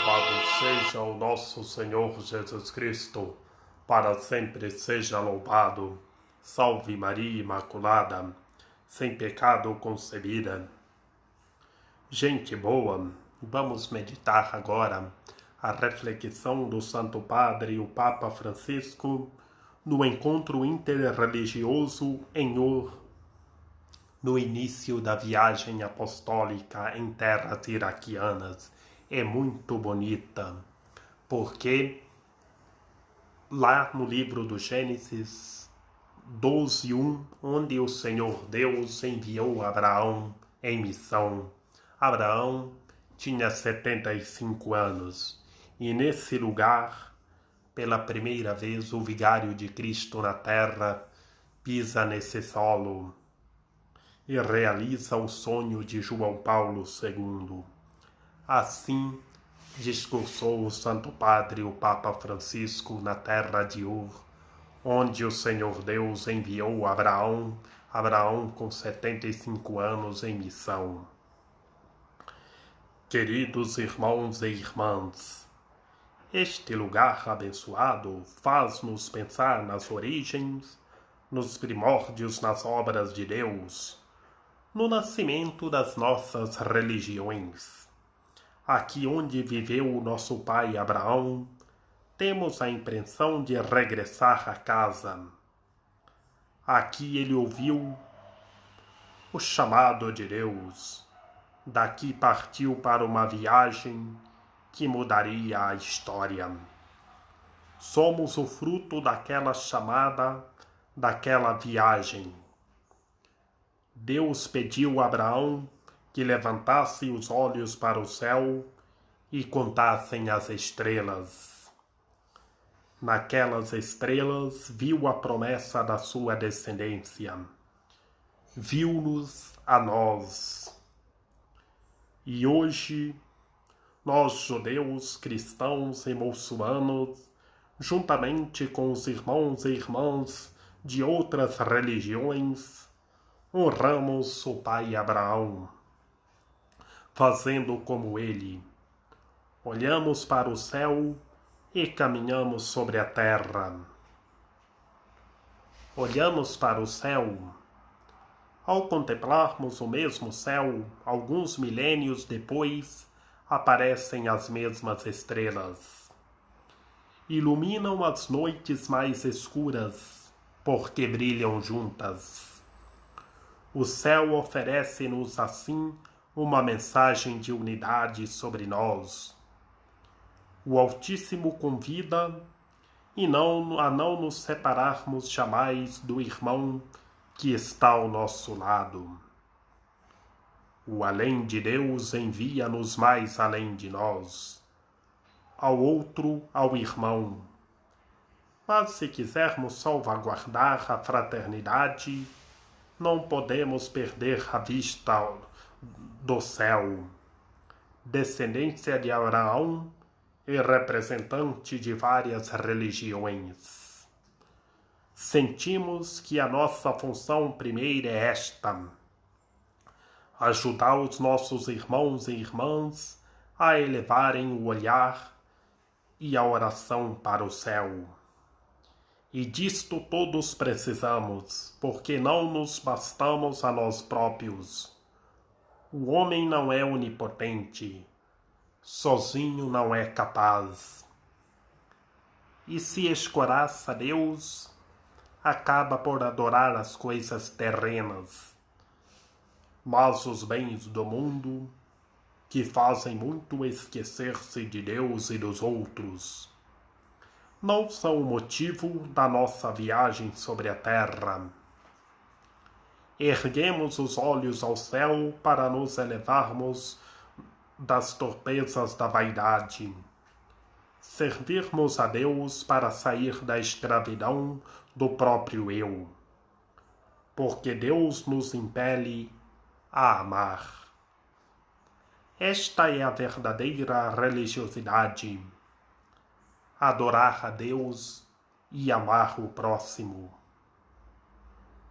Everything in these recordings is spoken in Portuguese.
Louvado seja o nosso Senhor Jesus Cristo, para sempre seja louvado. Salve Maria Imaculada, sem pecado concebida. Gente boa, vamos meditar agora a reflexão do Santo Padre, o Papa Francisco, no encontro interreligioso em Ur, no início da viagem apostólica em terras iraquianas. É muito bonita, porque lá no livro do Gênesis 12:1, onde o Senhor Deus enviou Abraão em missão. Abraão tinha 75 anos e nesse lugar, pela primeira vez, o vigário de Cristo na terra pisa nesse solo e realiza o sonho de João Paulo II. Assim discursou o Santo Padre, o Papa Francisco, na terra de Ur, onde o Senhor Deus enviou Abraão com 75 anos em missão. Queridos irmãos e irmãs, este lugar abençoado faz-nos pensar nas origens, nos primórdios, nas obras de Deus, no nascimento das nossas religiões. Aqui onde viveu o nosso pai Abraão, temos a impressão de regressar a casa. Aqui ele ouviu o chamado de Deus. Daqui partiu para uma viagem que mudaria a história. Somos o fruto daquela chamada, daquela viagem. Deus pediu a Abraão que levantasse os olhos para o céu e contassem as estrelas. Naquelas estrelas viu a promessa da sua descendência. Viu-nos a nós. E hoje, nós judeus, cristãos e muçulmanos, juntamente com os irmãos e irmãs de outras religiões, honramos o pai Abraão, fazendo como ele. Olhamos para o céu e caminhamos sobre a terra. Olhamos para o céu. Ao contemplarmos o mesmo céu, alguns milênios depois, aparecem as mesmas estrelas. Iluminam as noites mais escuras, porque brilham juntas. O céu oferece-nos assim uma mensagem de unidade sobre nós. O Altíssimo convida a não nos separarmos jamais do irmão que está ao nosso lado. O além de Deus envia-nos mais além de nós, ao outro, ao irmão. Mas se quisermos salvaguardar a fraternidade, não podemos perder a vista do céu. Descendência de Abraão e representante de várias religiões. Sentimos que a nossa função primeira é esta: ajudar os nossos irmãos e irmãs a elevarem o olhar e a oração para o céu. E disto todos precisamos, porque não nos bastamos a nós próprios. O homem não é onipotente, sozinho não é capaz. E se escoraça a Deus, acaba por adorar as coisas terrenas. Mas os bens do mundo, que fazem muito esquecer-se de Deus e dos outros, não são o motivo da nossa viagem sobre a terra. Erguemos os olhos ao céu para nos elevarmos das torpezas da vaidade. Servirmos a Deus para sair da escravidão do próprio eu. Porque Deus nos impele a amar. Esta é a verdadeira religiosidade. Adorar a Deus e amar o próximo.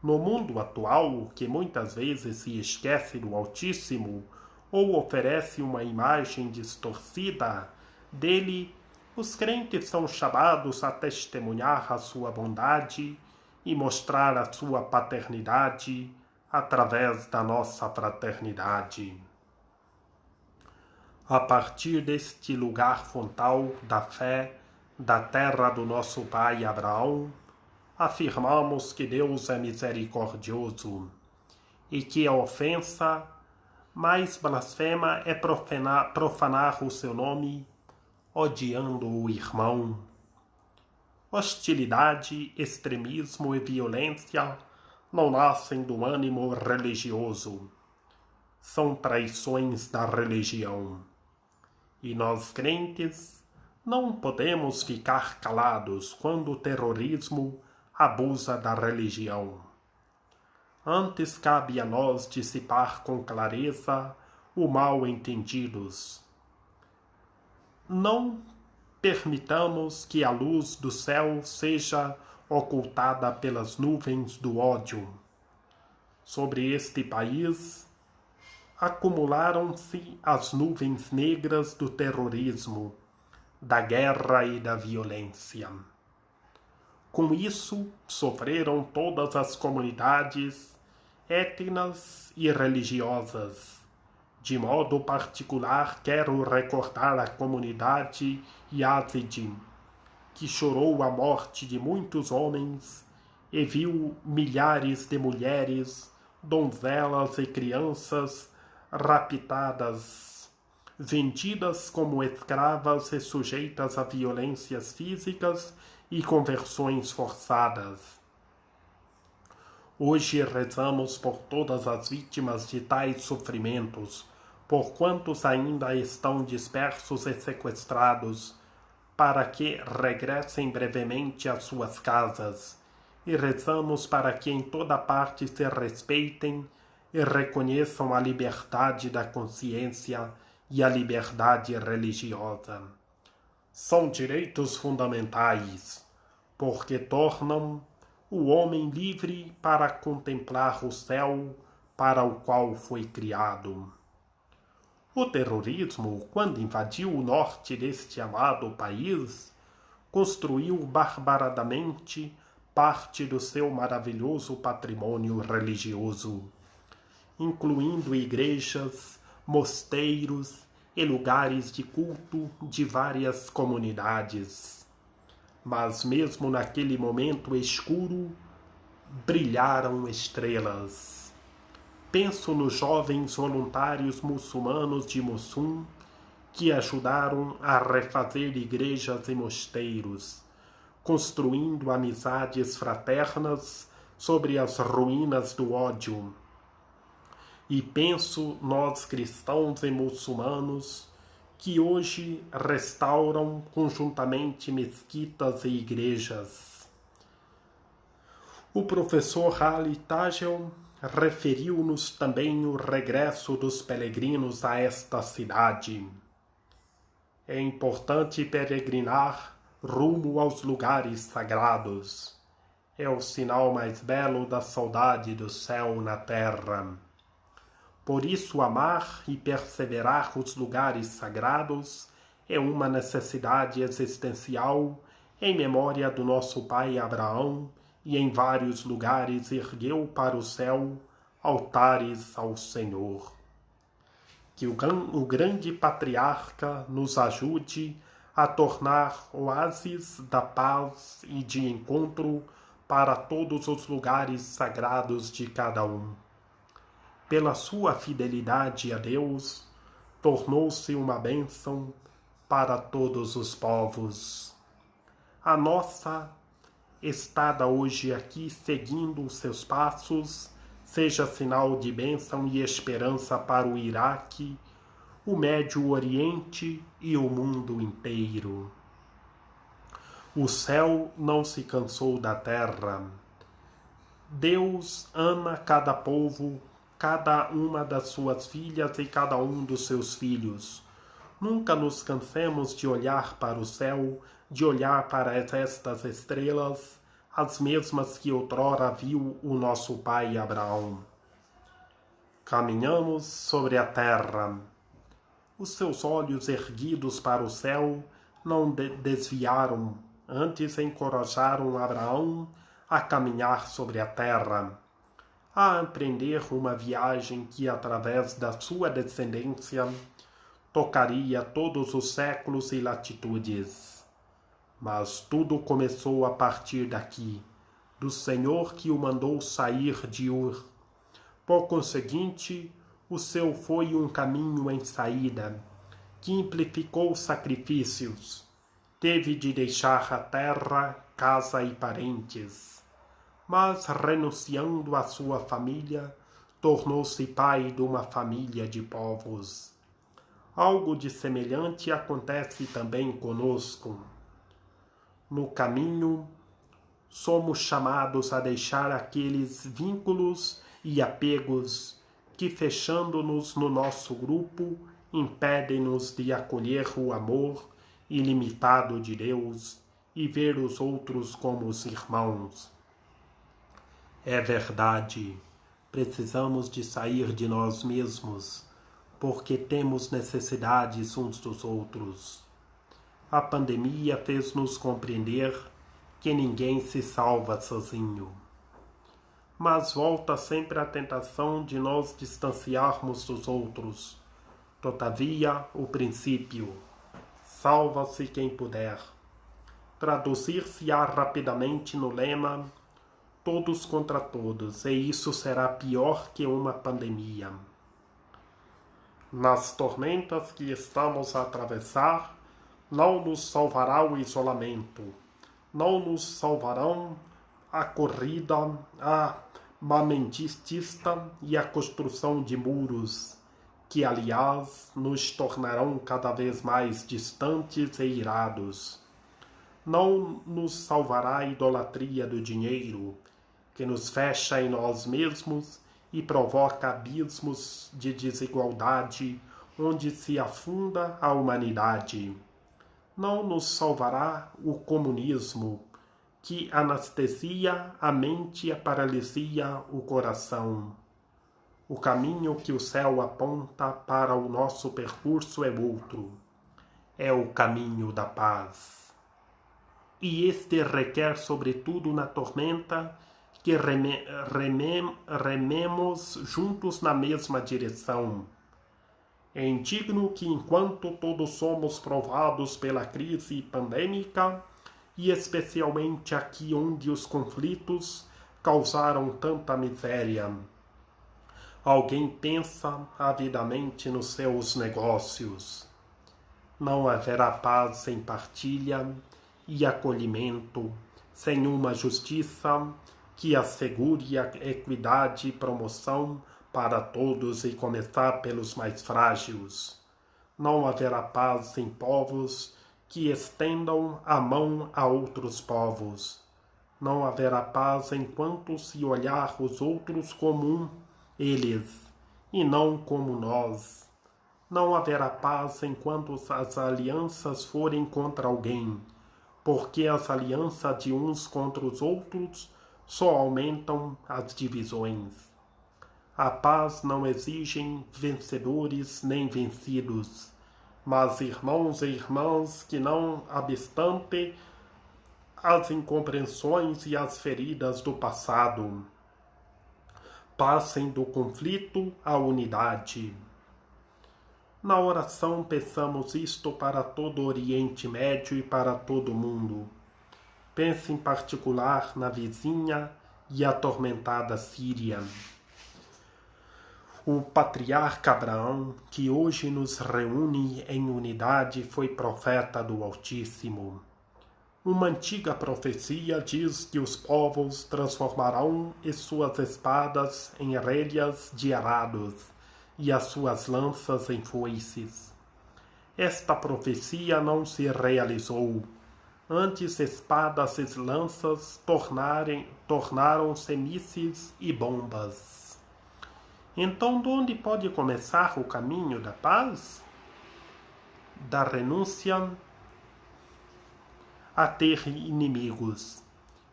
No mundo atual, que muitas vezes se esquece do Altíssimo ou oferece uma imagem distorcida Dele, os crentes são chamados a testemunhar a sua bondade e mostrar a sua paternidade através da nossa fraternidade. A partir deste lugar fontal da fé, da terra do nosso pai Abraão, afirmamos que Deus é misericordioso e que a ofensa mais blasfema é profanar o seu nome, odiando o irmão. Hostilidade, extremismo e violência não nascem do ânimo religioso. São traições da religião. E nós, crentes, não podemos ficar calados quando o terrorismo abusa da religião. Antes cabe a nós dissipar com clareza o mal-entendidos. Não permitamos que a luz do céu seja ocultada pelas nuvens do ódio. Sobre este país, acumularam-se as nuvens negras do terrorismo, da guerra e da violência. Com isso, sofreram todas as comunidades étnicas e religiosas. De modo particular, quero recordar a comunidade Yazidi, que chorou a morte de muitos homens e viu milhares de mulheres, donzelas e crianças raptadas, vendidas como escravas e sujeitas a violências físicas e conversões forçadas. Hoje rezamos por todas as vítimas de tais sofrimentos, por quantos ainda estão dispersos e sequestrados, para que regressem brevemente às suas casas, e rezamos para que em toda parte se respeitem e reconheçam a liberdade da consciência e a liberdade religiosa. São direitos fundamentais, porque tornam o homem livre para contemplar o céu para o qual foi criado. O terrorismo, quando invadiu o norte deste amado país, construiu barbaradamente parte do seu maravilhoso patrimônio religioso, incluindo igrejas, mosteiros e lugares de culto de várias comunidades. Mas mesmo naquele momento escuro, brilharam estrelas. Penso nos jovens voluntários muçulmanos de Mosul que ajudaram a refazer igrejas e mosteiros, construindo amizades fraternas sobre as ruínas do ódio. E penso nós cristãos e muçulmanos que hoje restauram conjuntamente mesquitas e igrejas. O professor Ali Tagel referiu-nos também o regresso dos peregrinos a esta cidade. É importante peregrinar rumo aos lugares sagrados. É o sinal mais belo da saudade do céu na terra. Por isso, amar e perseverar os lugares sagrados é uma necessidade existencial em memória do nosso pai Abraão, e em vários lugares ergueu para o céu altares ao Senhor. Que o grande patriarca nos ajude a tornar oásis da paz e de encontro para todos os lugares sagrados de cada um. Pela sua fidelidade a Deus, tornou-se uma bênção para todos os povos. A nossa estada hoje aqui, seguindo os seus passos, seja sinal de bênção e esperança para o Iraque, o Médio Oriente e o mundo inteiro. O céu não se cansou da terra. Deus ama cada povo, cada uma das suas filhas e cada um dos seus filhos. Nunca nos cansemos de olhar para o céu, de olhar para estas estrelas, as mesmas que outrora viu o nosso pai Abraão. Caminhamos sobre a terra. Os seus olhos erguidos para o céu não desviaram, antes encorajaram Abraão a caminhar sobre a terra, a empreender uma viagem que, através da sua descendência, tocaria todos os séculos e latitudes. Mas tudo começou a partir daqui, do Senhor que o mandou sair de Ur. Por conseguinte, o seu foi um caminho em saída, que implicou sacrifícios. Teve de deixar a terra, casa e parentes. Mas, renunciando à sua família, tornou-se pai de uma família de povos. Algo de semelhante acontece também conosco. No caminho, somos chamados a deixar aqueles vínculos e apegos que, fechando-nos no nosso grupo, impedem-nos de acolher o amor ilimitado de Deus e ver os outros como os irmãos. É verdade, precisamos de sair de nós mesmos, porque temos necessidades uns dos outros. A pandemia fez-nos compreender que ninguém se salva sozinho. Mas volta sempre a tentação de nos distanciarmos dos outros. Todavia, o princípio, salva-se quem puder, traduzir-se-á rapidamente no lema todos contra todos, e isso será pior que uma pandemia. Nas tormentas que estamos a atravessar, não nos salvará o isolamento, não nos salvarão a corrida armamentista e a construção de muros, que, aliás, nos tornarão cada vez mais distantes e irados. Não nos salvará a idolatria do dinheiro, que nos fecha em nós mesmos e provoca abismos de desigualdade onde se afunda a humanidade. Não nos salvará o comunismo, que anestesia a mente e paralisia o coração. O caminho que o céu aponta para o nosso percurso é outro. É o caminho da paz. E este requer, sobretudo na tormenta, que rememos juntos na mesma direção. É indigno que, enquanto todos somos provados pela crise pandêmica, e especialmente aqui onde os conflitos causaram tanta miséria, alguém pensa avidamente nos seus negócios. Não haverá paz sem partilha e acolhimento, sem uma justiça que assegure a equidade e promoção para todos e começar pelos mais frágeis. Não haverá paz sem povos que estendam a mão a outros povos. Não haverá paz enquanto se olhar os outros como eles, e não como nós. Não haverá paz enquanto as alianças forem contra alguém, porque as alianças de uns contra os outros só aumentam as divisões. A paz não exige vencedores nem vencidos, mas irmãos e irmãs que, não obstante as incompreensões e as feridas do passado, passem do conflito à unidade. Na oração peçamos isto para todo o Oriente Médio e para todo o mundo. Pense em particular na vizinha e atormentada Síria. O patriarca Abraão, que hoje nos reúne em unidade, foi profeta do Altíssimo. Uma antiga profecia diz que os povos transformarão as suas espadas em relhas de arados e as suas lanças em foices. Esta profecia não se realizou. Antes, espadas e lanças tornaram-se mísseis e bombas. Então, de onde pode começar o caminho da paz? Da renúncia a ter inimigos.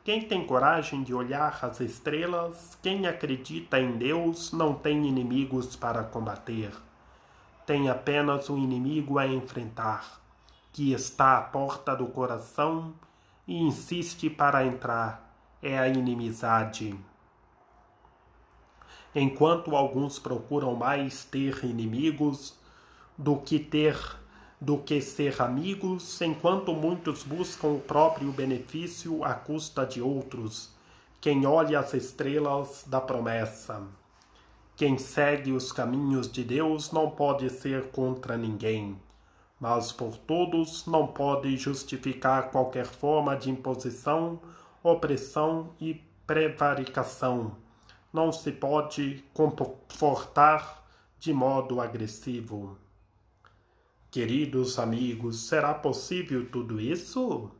Quem tem coragem de olhar as estrelas, quem acredita em Deus, não tem inimigos para combater. tem apenas um inimigo a enfrentar, que está à porta do coração e insiste para entrar. É a inimizade. Enquanto alguns procuram mais ter inimigos do que ser amigos, enquanto muitos buscam o próprio benefício à custa de outros, quem olha as estrelas da promessa, quem segue os caminhos de Deus não pode ser contra ninguém, mas por todos não pode justificar qualquer forma de imposição, opressão e prevaricação. Não se pode comportar de modo agressivo. Queridos amigos, será possível tudo isso?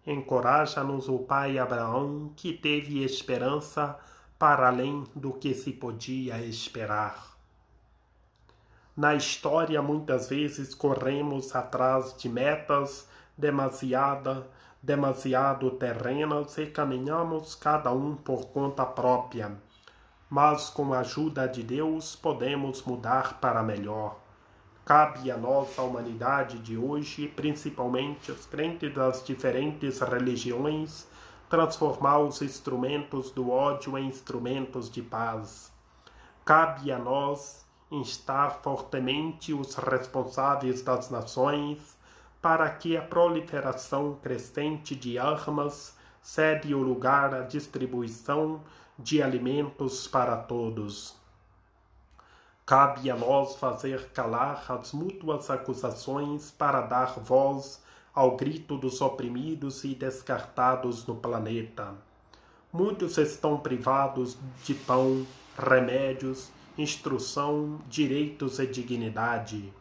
Encoraja-nos o pai Abraão, que teve esperança para além do que se podia esperar. Na história, muitas vezes corremos atrás de metas demasiado terrenas e caminhamos cada um por conta própria. Mas com a ajuda de Deus podemos mudar para melhor. Cabe a nós, a humanidade de hoje, principalmente os crentes das diferentes religiões, transformar os instrumentos do ódio em instrumentos de paz. Cabe a nós instar fortemente os responsáveis das nações para que a proliferação crescente de armas cede o lugar à distribuição de alimentos para todos. Cabe a nós fazer calar as mútuas acusações para dar voz ao grito dos oprimidos e descartados no planeta. Muitos estão privados de pão, remédios, instrução, direitos e dignidade.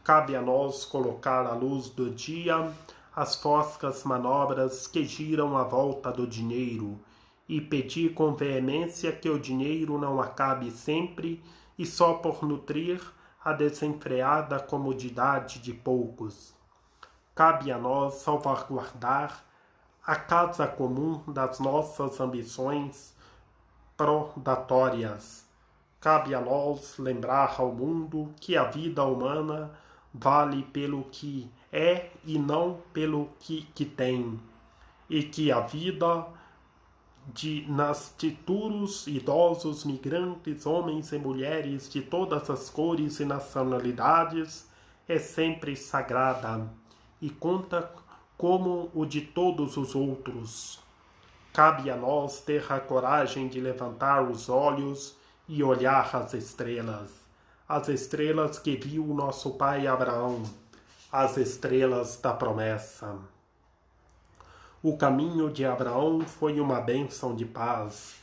Cabe a nós colocar à luz do dia as foscas manobras que giram à volta do dinheiro e pedir com veemência que o dinheiro não acabe sempre e só por nutrir a desenfreada comodidade de poucos. Cabe a nós salvaguardar a casa comum das nossas ambições predatórias. Cabe a nós lembrar ao mundo que a vida humana vale pelo que é e não pelo que tem, e que a vida de nascituros, idosos, migrantes, homens e mulheres de todas as cores e nacionalidades é sempre sagrada e conta como o de todos os outros. Cabe a nós ter a coragem de levantar os olhos e olhar as estrelas que viu nosso pai Abraão, as estrelas da promessa. O caminho de Abraão foi uma bênção de paz,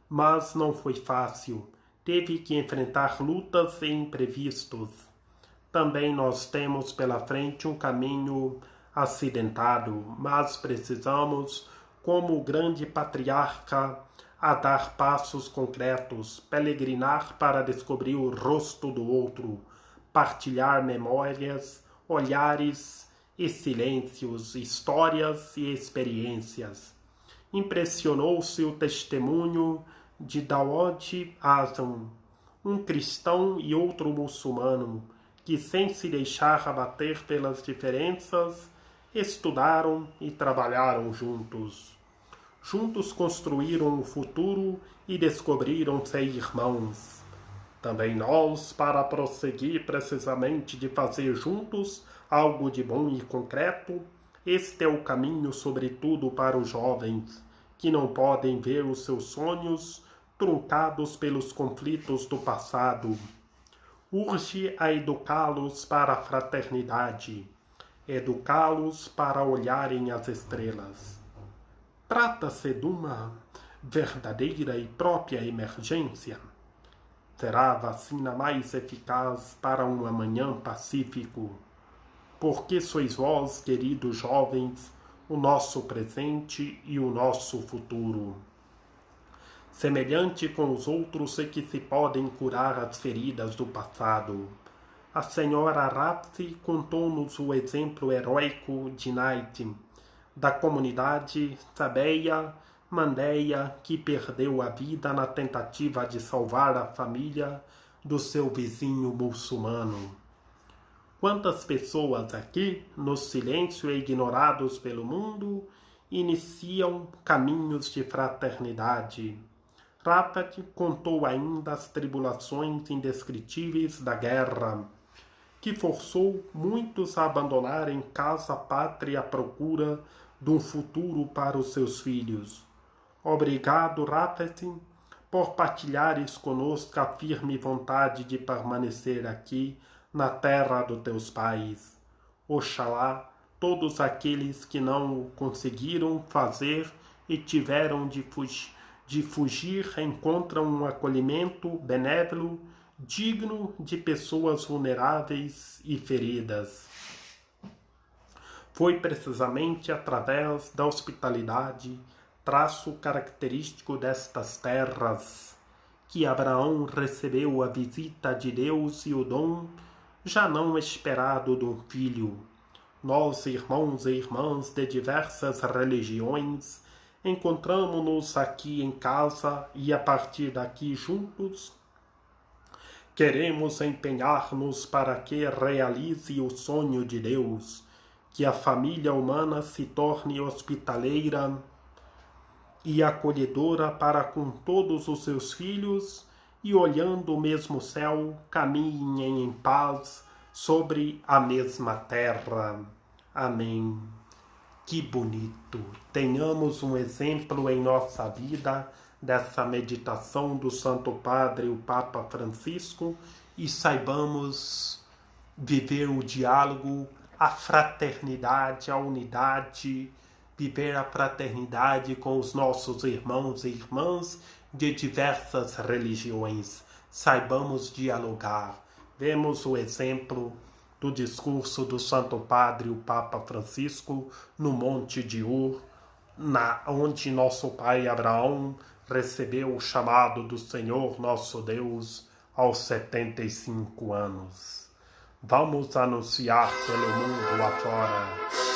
mas não foi fácil. Teve que enfrentar lutas e imprevistos. Também nós temos pela frente um caminho acidentado, mas precisamos, como o grande patriarca, a dar passos concretos, peregrinar para descobrir o rosto do outro, partilhar memórias, olhares e silêncios, histórias e experiências. Impressionou-se o testemunho de Dawood Hassan, um cristão e outro muçulmano, que sem se deixar abater pelas diferenças, estudaram e trabalharam juntos. Juntos construíram o futuro e descobriram-se irmãos. Também nós, para prosseguir precisamente de fazer juntos algo de bom e concreto, este é o caminho, sobretudo para os jovens, que não podem ver os seus sonhos truncados pelos conflitos do passado. Urge a educá-los para a fraternidade, educá-los para olharem as estrelas. Trata-se de uma verdadeira e própria emergência. Será a vacina mais eficaz para um amanhã pacífico. Porque sois vós, queridos jovens, o nosso presente e o nosso futuro. Semelhante com os outros é que se podem curar as feridas do passado. A senhora Rapsi contou-nos o exemplo heróico de Night, da comunidade Sabeia Mandeia, que perdeu a vida na tentativa de salvar a família do seu vizinho muçulmano. Quantas pessoas aqui, no silêncio e ignorados pelo mundo, iniciam caminhos de fraternidade. Rafet contou ainda as tribulações indescritíveis da guerra, que forçou muitos a abandonarem casa, pátria à procura de um futuro para os seus filhos. Obrigado, Rafet, por partilhares conosco a firme vontade de permanecer aqui na terra dos teus pais. Oxalá todos aqueles que não o conseguiram fazer e tiveram de fugir encontram um acolhimento benévolo, digno de pessoas vulneráveis e feridas. Foi precisamente através da hospitalidade, traço característico destas terras, que Abraão recebeu a visita de Deus e o dom já não esperado de um filho. Nós, irmãos e irmãs de diversas religiões, encontramos-nos aqui em casa e a partir daqui juntos queremos empenhar-nos para que realize o sonho de Deus, que a família humana se torne hospitaleira e acolhedora para com todos os seus filhos e, olhando o mesmo céu, caminhem em paz sobre a mesma terra. Amém. Que bonito! Tenhamos um exemplo em nossa vida dessa meditação do Santo Padre, o Papa Francisco, e saibamos viver o diálogo, a fraternidade, a unidade, viver a fraternidade com os nossos irmãos e irmãs de diversas religiões. Saibamos dialogar. Vemos o exemplo do discurso do Santo Padre, o Papa Francisco, no Monte de Ur, onde nosso pai Abraão recebeu o chamado do Senhor nosso Deus aos 75 anos. Vamos anunciar pelo mundo afora